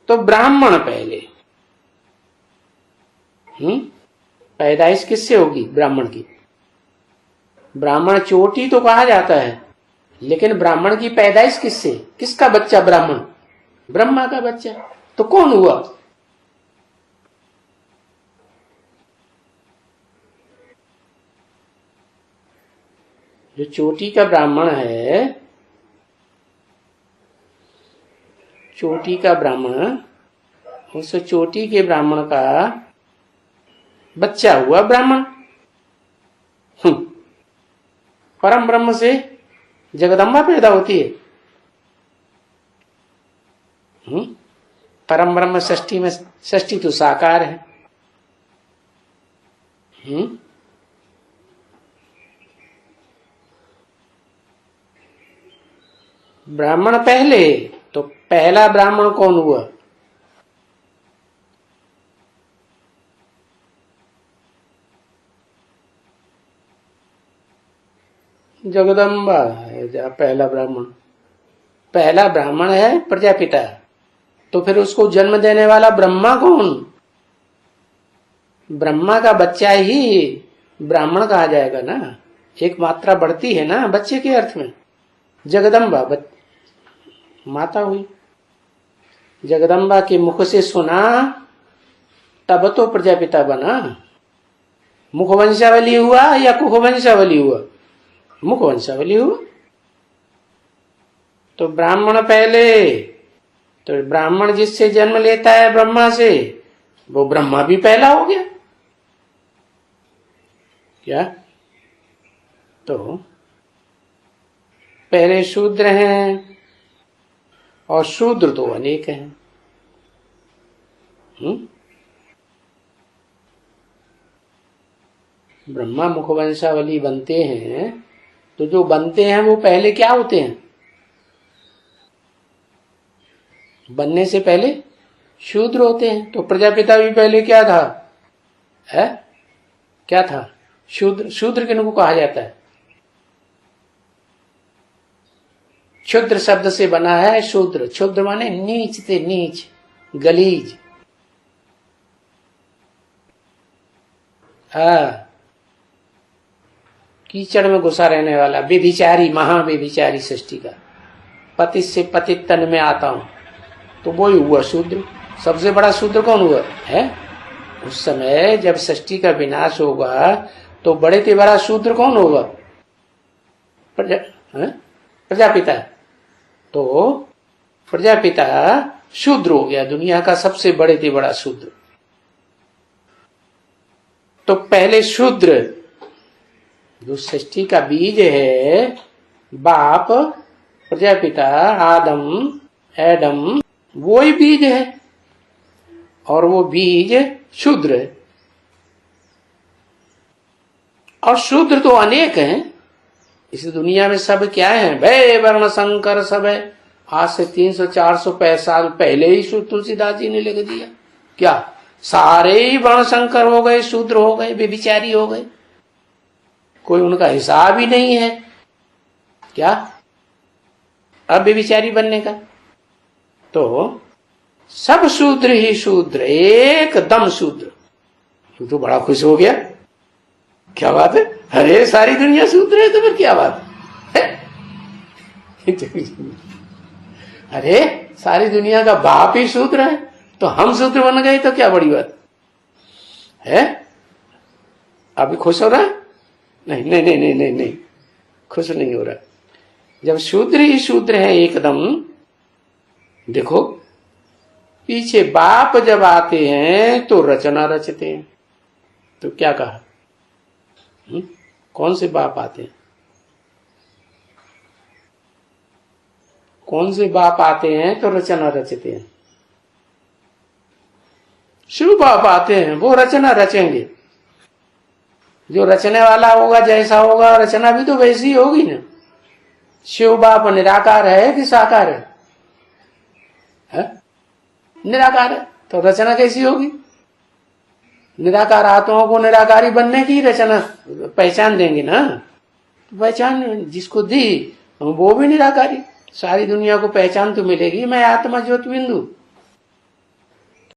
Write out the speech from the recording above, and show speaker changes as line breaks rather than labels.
तो ब्राह्मण पहले। पैदाइश किससे होगी ब्राह्मण की? ब्राह्मण चोटी तो कहा जाता है, लेकिन ब्राह्मण की पैदाइश किससे? किसका बच्चा ब्राह्मण? ब्रह्मा का बच्चा। तो कौन हुआ? जो चोटी का ब्राह्मण है, चोटी का ब्राह्मण, उस चोटी के ब्राह्मण का बच्चा हुआ ब्राह्मण। परम ब्रह्म से जगदम्बा पैदा होती है। परम ब्रह्म षष्ठी में, षष्ठी तो साकार है। ब्राह्मण पहले, तो पहला ब्राह्मण कौन हुआ? जगदम्बा है पहला ब्राह्मण। पहला ब्राह्मण है प्रजापिता, तो फिर उसको जन्म देने वाला ब्रह्मा कौन? ब्रह्मा का बच्चा ही ब्राह्मण कहा जाएगा ना। एक मात्रा बढ़ती है ना बच्चे के अर्थ में। जगदम्बा माता हुई। जगदम्बा के मुख से सुना तब तो प्रजापिता बना। मुखवंशावली हुआ या कुखवंशावली हुआ? मुखवंशावली हुआ। तो ब्राह्मण पहले, तो ब्राह्मण जिससे जन्म लेता है ब्रह्मा से, वो ब्रह्मा भी पहला हो गया क्या? तो पहले शूद्र हैं, और शूद्र तो अनेक हैं। ब्रह्मा मुखवंशावली बनते हैं, तो जो बनते हैं वो पहले क्या होते हैं? बनने से पहले शूद्र होते हैं। तो प्रजापिता भी पहले क्या था? है क्या था? शूद्र। शूद्र किनको कहा जाता है? क्षुद्र शब्द से बना है शूद्र। क्षुद्र माने नीच से नीच, गलीज। कीचड़ में घुसा रहने वाला, बेभिचारी, महाबेभिचारी सृष्टि का। पति से पतित तन में आता हूं, तो वो ही हुआ शूद्र। सबसे बड़ा शूद्र कौन हुआ है? उस समय जब सृष्टि का विनाश होगा, तो बड़े से बड़ा शूद्र कौन होगा? प्रजापिता। तो प्रजापिता शूद्र हो गया, दुनिया का सबसे बड़े से बड़ा शूद्र। तो पहले शूद्र, जो सृष्टि का बीज है, बाप प्रजापिता आदम एडम, वो ही बीज है, और वो बीज शूद्र है। और शूद्र तो अनेक हैं इस दुनिया में। सब क्या है? भय वर्ण संकर सब है। आज से 300-400 साल पहले ही तुलसीदास जी ने लिख दिया। क्या सारे ही वर्ण संकर हो गए, शूद्र हो गए, बेविचारी हो गए, कोई उनका हिसाब ही नहीं है। क्या अब बेविचारी बनने का? तो सब शूद्र ही शूद्र, एकदम शूद्र। तो बड़ा खुश हो गया। क्या बात है? अरे सारी दुनिया शूद्र है, तो फिर क्या बात है? अरे सारी दुनिया का बाप ही शूद्र है, तो हम शूद्र बन गए, तो क्या बड़ी बात है? अभी खुश हो रहा है? नहीं नहीं नहीं नहीं नहीं नहीं, खुश नहीं हो रहा। जब शूद्र ही शूद्र है एकदम। देखो पीछे बाप जब आते हैं तो रचना रचते हैं। तो क्या कहा? कौन से बाप आते हैं? कौन से बाप आते हैं तो रचना रचते हैं? शिव बाप आते हैं, वो रचना रचेंगे। जो रचने वाला होगा जैसा होगा, रचना भी तो वैसी ही होगी ना। शिव बाप निराकार है कि साकार है? निराकार है, तो रचना कैसी होगी? निराकार आत्माओं को निराकारी बनने की रचना पहचान देंगे ना। पहचान जिसको दी वो भी निराकारी। सारी दुनिया को पहचान तो मिलेगी, मैं आत्मा ज्योति बिंदु।